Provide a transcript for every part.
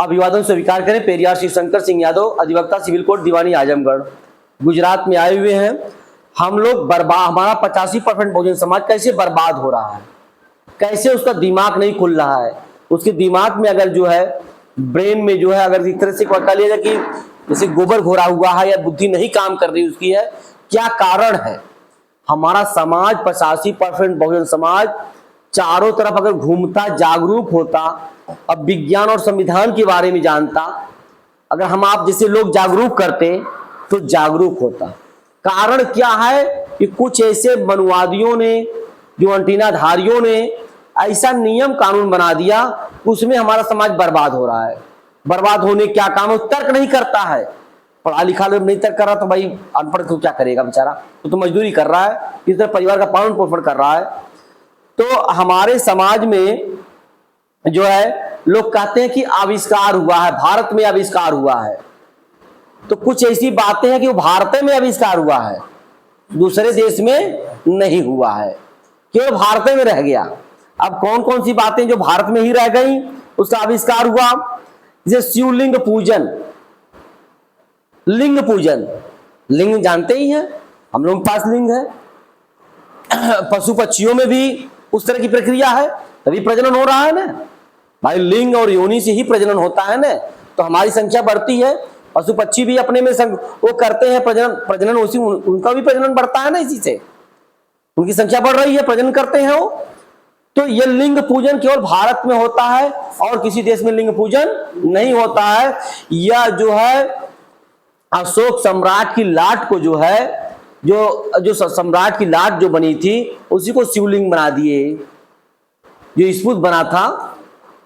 अभिवादन स्वीकार करें। पेरियार शिवशंकर सिंह यादव, अधिवक्ता, सिविल कोर्ट, दीवानी आजमगढ़, गुजरात में आए हुए हैं। हम लोग बर्बाद, हमारा 85% बहुजन समाज कैसे बर्बाद हो रहा है, कैसे उसका दिमाग नहीं खुल रहा है। उसके दिमाग में अगर जो है, ब्रेन में जो है, अगर इस तरह से कह लिया जाए कि जैसे गोबर घोरा हुआ है या बुद्धि नहीं काम कर रही उसकी है, क्या कारण है। हमारा समाज 85% बहुजन समाज चारों तरफ अगर घूमता, जागरूक होता, अब विज्ञान और संविधान के बारे में जानता, अगर हम आप जैसे लोग जागरूक करते तो जागरूक होता। कारण क्या है कि कुछ ऐसे मनुवादियों ने, जो अंटीनाधारियों ने ऐसा नियम कानून बना दिया, उसमें हमारा समाज बर्बाद हो रहा है। बर्बाद होने क्या काम है, तर्क नहीं करता है। पढ़ा लिखा लोग नहीं तर्क कर रहा तो भाई अनपढ़ तो क्या करेगा बेचारा, तो मजदूरी कर रहा है, किस तरह परिवार का पालन पोषण कर रहा है। तो हमारे समाज में जो है लोग कहते हैं कि आविष्कार हुआ है, भारत में आविष्कार हुआ है। तो कुछ ऐसी बातें हैं कि वो भारत में आविष्कार हुआ है, दूसरे देश में नहीं हुआ है, केवल भारत में रह गया। अब कौन कौन सी बातें जो भारत में ही रह गई उसका आविष्कार हुआ, जैसे शिवलिंग पूजन, लिंग पूजन। लिंग जानते ही हैं, हम लोगों के पास लिंग है। पशु पक्षियों में भी उस तरह की प्रक्रिया है, तभी प्रजनन हो रहा है ना भाई। लिंग और योनि से ही प्रजनन होता है ना, तो हमारी संख्या बढ़ती है। पशु पक्षी भी अपने में वो करते हैं प्रजनन उसी, उनका भी प्रजनन बढ़ता है ना, इसी से उनकी संख्या बढ़ रही है, प्रजनन करते हैं वो। तो ये लिंग पूजन केवल भारत में होता है और किसी देश में लिंग पूजन नहीं होता है। यह जो है अशोक सम्राट की लाट को जो है, जो सम्राट की लाट जो बनी थी उसी को शिवलिंग बना दिए, जो स्फुट बना था।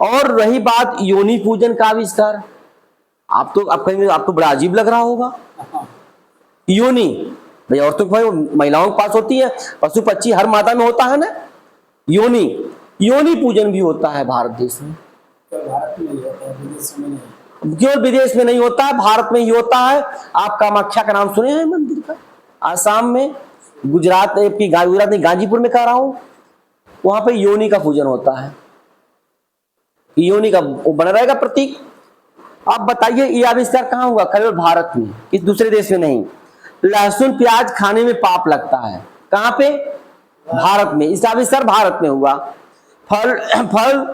और रही बात योनि पूजन का आविष्कार, आप कहेंगे आप तो बड़ा अजीब लग रहा होगा। योनि भाई औरतों भाई महिलाओं के पास होती है, पशु पक्षी हर माता में होता है ना। योनि पूजन भी होता है भारत देश में, केवल विदेश में नहीं होता है, भारत में ही होता है। आप कामाख्या का नाम सुने हैं मंदिर का, आसाम में, गुजरात नहीं गाजीपुर में कह रहा हूं, वहां पे योनि का पूजन होता है। योनि का वो बना रहेगा प्रतीक। आप बताइए ये आविष्कार कहाँ हुआ, केवल भारत में, किस दूसरे देश में नहीं। लहसुन प्याज खाने में पाप लगता है, कहां पे, भारत में, इसका आविष्कार भारत में हुआ। फल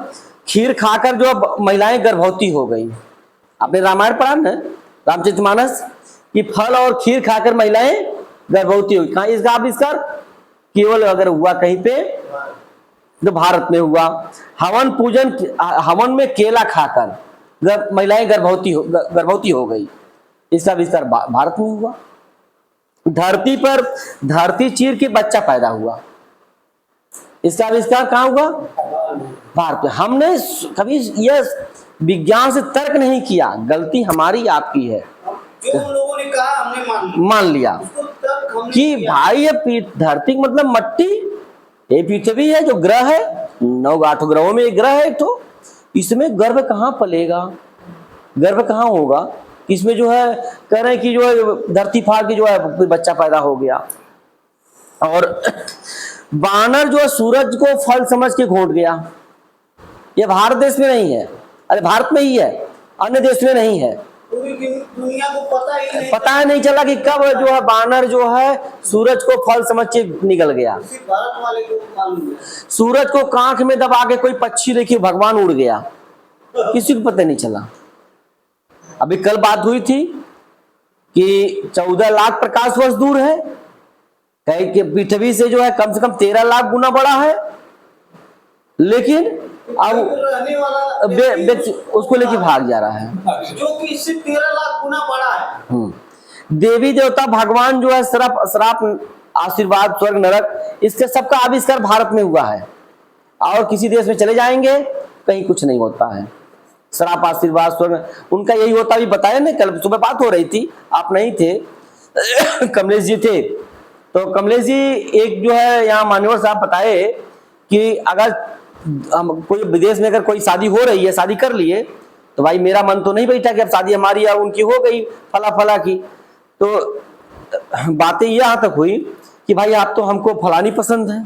खीर खाकर जो महिलाएं गर्भवती हो गई, आपने रामायण पढ़ा ना, रामचरितमानस, कि फल और खीर खाकर महिलाएं गर्भवती हुई, कहां इसका आविष्कार, केवल अगर हुआ कहीं पे तो भारत में हुआ। हवन पूजन, हवन में केला खाकर महिलाएं गर्भवती हो गई, इसका आविष्कार भारत में हुआ। धरती पर धरती चीर के बच्चा पैदा हुआ, इसका आविष्कार कहां हुआ, भारत में। हमने कभी यह विज्ञान से तर्क नहीं किया, गलती हमारी आपकी है। जो लोगों ने कहा हमने मान लिया कि भाई ये धरती मतलब मट्टी, ये पृथ्वी है जो ग्रह है, 9-8 ग्रहों में एक ग्रह है, तो इसमें गर्भ कहां पलेगा, गर्भ कहां होगा, इसमें जो है कह रहे हैं कि जो है धरती फाड़ के जो है बच्चा पैदा हो गया। और बानर जो है सूरज को फल समझ के घोंट गया, ये भारत देश में नहीं है, अरे भारत में ही है, अन्य देश में नहीं है। दुनिया को पता ही नहीं चला कि कब जो है बानर जो है सूरज को फल समझ के निकल गया। भारत वाले को मालूम है। सूरज को कांख में दबा के कोई पक्षी देखिए भगवान उड़ गया, किसी को पता नहीं चला। अभी कल बात हुई थी कि 14 लाख प्रकाश वर्ष दूर है, कहीं कि पृथ्वी से जो है कम से कम 13 लाख गुना बड़ा है, लेकिन अब उसको लेके भाग जा रहा है, जो कि इससे 13 लाख गुना बड़ा है। देवी देवता भगवान जो है श्राप आशीर्वाद स्वर्ग नरक, इसके सबका आविष्कार भारत में हुआ है। और किसी देश में चले जाएंगे कहीं कुछ नहीं होता है, श्राप आशीर्वाद स्वर्ग उनका यही होता। भी बताया ना, कल सुबह बात हो रही थी, आप नहीं थे, कमलेश जी थे, तो कमलेश जी एक जो है यहाँ मान्यवर साहब बताए कि अगर कोई विदेश में अगर कोई शादी हो रही है, शादी कर लिए, तो भाई मेरा मन तो नहीं बैठा कि अब शादी हमारी या उनकी हो गई फला की। तो बातें यहाँ तक हुई कि भाई आप तो हमको फलानी पसंद है,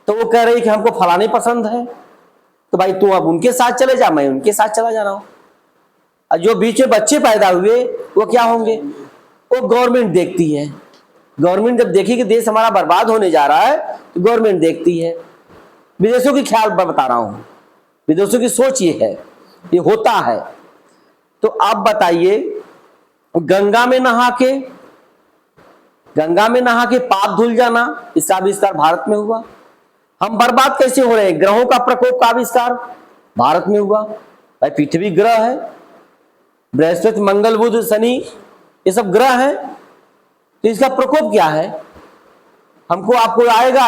तो वो कह रही कि हमको फलानी पसंद है, तो भाई तू अब उनके साथ चले जा, मैं उनके साथ चला जा रहा हूँ। और जो बीच में बच्चे पैदा हुए वो क्या होंगे, वो गवर्नमेंट देखती है। गवर्नमेंट जब देखी कि देश हमारा बर्बाद होने जा रहा है तो गवर्नमेंट देखती है। विदेशों की ख्याल बता रहा हूं, विदेशों की सोच ये है, ये होता है। तो आप बताइए, गंगा में नहा के पाप धुल जाना, इसका आविष्कार भारत में हुआ। हम बर्बाद कैसे हो रहे हैं, ग्रहों का प्रकोप का आविष्कार भारत में हुआ। भाई पृथ्वी ग्रह है, बृहस्पति मंगल बुध शनि ये सब ग्रह हैं, तो इसका प्रकोप क्या है, हमको आपको आएगा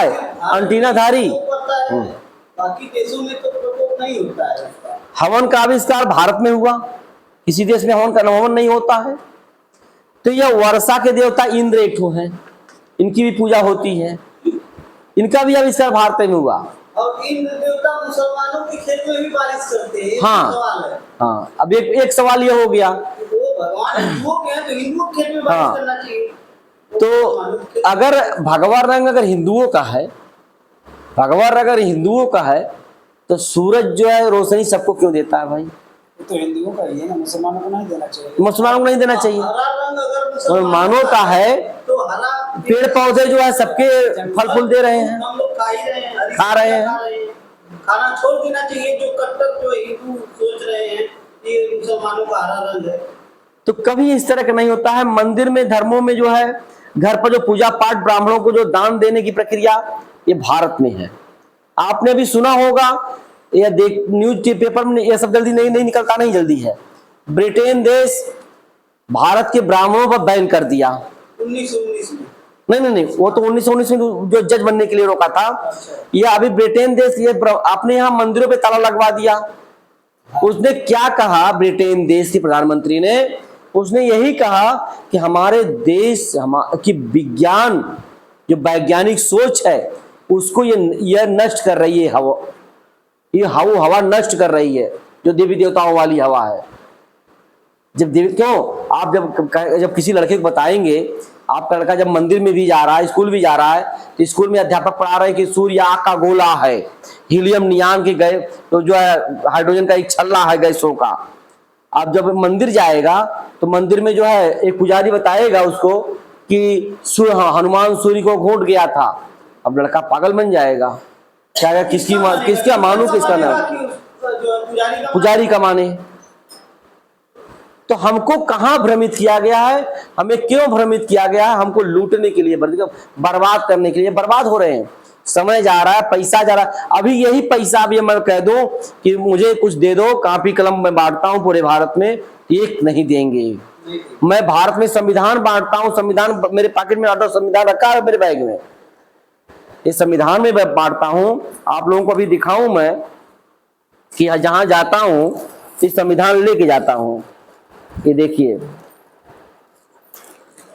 अंटीनाधारी। पता है, बाकी देशों में तो प्रकोप नहीं होता है। हवन का आविष्कार भारत में हुआ, किसी देश में हवन नहीं होता है। तो यह वर्षा के देवता इंद्र एक ठो हैं, इनकी भी पूजा होती है, इनका भी आविष्कार भारत में हुआ। और इंद्र देवता मुसलमानों के खेत में भी बारिश करते हैं, हाँ सवाल है। हाँ, अब एक सवाल यह हो गया, वो भगवान हिंदुओं के हैं तो हिंदुओं के खेत में बारिश हाँ। करना चाहिए। तो अगर भगवा रंग अगर हिंदुओं का है, भगवा रंग अगर हिंदुओं का है, तो सूरज जो है रोशनी सबको क्यों देता है भाई? तो हिंदुओं का ही है ना, मुसलमानों को नहीं देना चाहिए। मुसलमानों को नहीं देना चाहिए। हरा रंग अगर मुसलमानों का है, तो हरा पेड़ पौधे जो है सबके फल फूल दे रहे हैं, हम लोग खा ही रहे हैं, हरी खा रहे हैं। खाना छोड़ देना चाहिए। जो कट्टर जो हिंदू सोच रहे हैं ये मुसलमानों का हरा रंग है, तो कभी इस तरह का नहीं होता है। मंदिर में धर्मों में जो है, घर पर जो पूजा पाठ, ब्राह्मणों को जो दान देने की प्रक्रिया, ये भारत में है। आपने भी सुना होगा या देख न्यूज पेपर में, ये सब जल्दी नहीं निकलता, नहीं जल्दी है। ब्रिटेन देश भारत के ब्राह्मणों पर बैन कर दिया 1919 में। नहीं, वो तो 1919 में जो जज बनने के लिए रोका था। ये अभी ब्रिटेन देश ये अपने यहाँ मंदिरों पे ताला लगवा दिया। उसने क्या कहा, ब्रिटेन देश के प्रधानमंत्री ने, उसने यही कहा कि हमारे देश की विज्ञान जो वैज्ञानिक सोच है उसको ये नष्ट कर रही है। ये हवा नष्ट कर रही है, जो देवी देवताओं वाली हवा है। क्यों आप जब किसी लड़के को बताएंगे, आपका लड़का जब मंदिर में भी जा रहा है, स्कूल भी जा रहा है, तो स्कूल में अध्यापक पढ़ा रहे हैं कि सूर्य आग का गोला है, हीलियम नियान के गए तो जो है हाइड्रोजन का एक छल्ला है गैसों का। आप जब मंदिर जाएगा तो मंदिर में जो है एक पुजारी बताएगा उसको कि हनुमान सूर्य को घोट गया था। अब लड़का पागल बन जाएगा, क्या किसका मानू, किसका नाम, पुजारी का माने। तो हमको कहां भ्रमित किया गया है, हमें क्यों भ्रमित किया गया है? हमको लूटने के लिए, बर्बाद करने के लिए। बर्बाद हो रहे हैं, समय जा रहा है, पैसा जा रहा है। अभी यही पैसा, अभी मैं कह दूं कि मुझे कुछ दे दो, कॉपी कलम में बांटता हूं पूरे भारत में, एक नहीं देंगे। मैं भारत में संविधान बांटता हूं, संविधान मेरे पॉकेट में आता, संविधान रखा है मेरे बैग में, इस संविधान में बांटता हूं। आप लोगों को भी दिखाऊं मैं कि जहां जाता हूं इस संविधान लेके जाता हूं। ये देखिए,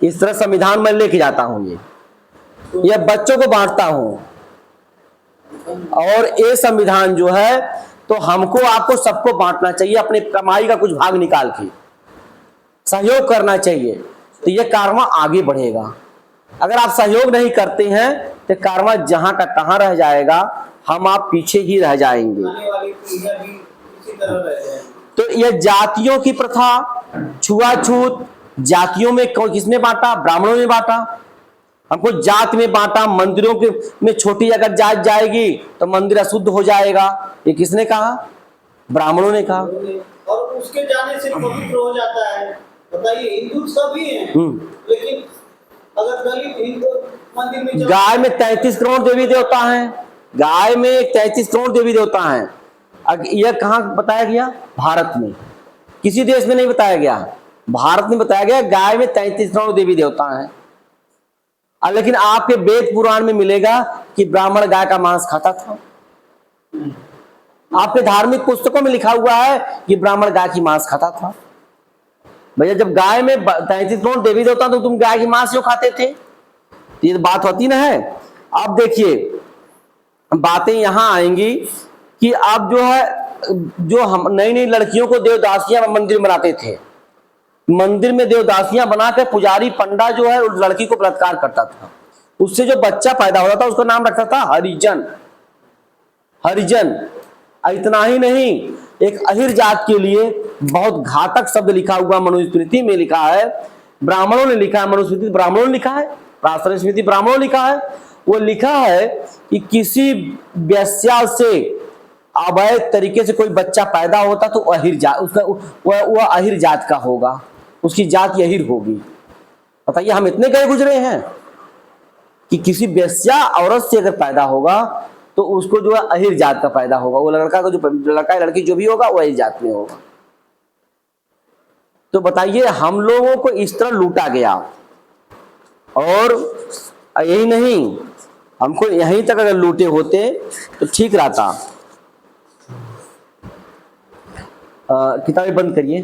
इस तरह संविधान में लेके जाता हूं। ये बच्चों को बांटता हूं। और ये संविधान जो है, तो हमको आपको सबको बांटना चाहिए, अपनी कमाई का कुछ भाग निकाल के सहयोग करना चाहिए, तो ये कारवां आगे बढ़ेगा। अगर आप सहयोग नहीं करते हैं तो कारवां जहां का तहां रह जाएगा, हम आप पीछे ही रह जाएंगे। आने वाली पीढ़ियां भी इसी तरह रह जाएंगी। तो यह जातियों की प्रथा, छुआछूत, जातियों में किसने बांटा? ब्राह्मणों ने बांटा। हमको जात में बांटा, मंदिरों के में छोटी अगर जात जाएगी तो मंदिर अशुद्ध हो जाएगा। ये किसने कहा? ब्राह्मणों ने कहा। और उसके जाने से पवित्र हो जाता है। बताइए, हिंदू सभी हैं, लेकिन अगर दलित हिंदू मंदिर में गाय में 33 करोड़ देवी देवता हैं, गाय में 33 करोड़ देवी देवता हैं। यह कहाँ बताया गया? भारत में, किसी देश में नहीं बताया गया, भारत में बताया गया। गाय में 33 करोड़ देवी देवता हैं। लेकिन आपके वेद पुराण में मिलेगा कि ब्राह्मण गाय का मांस खाता था। आपके धार्मिक पुस्तकों में लिखा हुआ है कि ब्राह्मण गाय की मांस खाता था। भैया, जब गाय में 33 करोड़ देवी देवता, तो तुम गाय की मांस क्यों खाते थे? ये बात होती ना है। अब देखिए, बातें यहां आएंगी कि अब जो है, जो हम नई नई लड़कियों को देवदासियां मंदिर में बनाते थे, मंदिर में देवदासियां बनाकर पुजारी पंडा जो है उस लड़की को बलात्कार करता था। उससे जो बच्चा पैदा होता था उसका नाम रखता था हरिजन। हरिजन। इतना ही नहीं, एक अहिर जात के लिए बहुत घातक शब्द लिखा हुआ मनुस्मृति में लिखा है, ब्राह्मणों ने लिखा है, मनुस्मृति ब्राह्मणों ने लिखा है, प्राचीन स्मृति ब्राह्मणों ने लिखा है। वो लिखा है कि किसी वेश्या से अवैध तरीके से कोई बच्चा पैदा होता तो अहिर जात, उसका वह अहिर जात का होगा, उसकी जात यहिर होगी। बताइए, हम इतने गए गुजरे हैं कि किसी वेश्या औरत से अगर पैदा होगा तो उसको जो है अहिर जात का पैदा होगा, वो लड़का का जो लड़का या लड़की जो भी होगा वो अहिर जात में होगा। तो बताइए, हम लोगों को इस तरह लूटा गया। और यही नहीं, हमको यहीं तक अगर लूटे होते तो ठीक रहता। किताबें बंद करिए।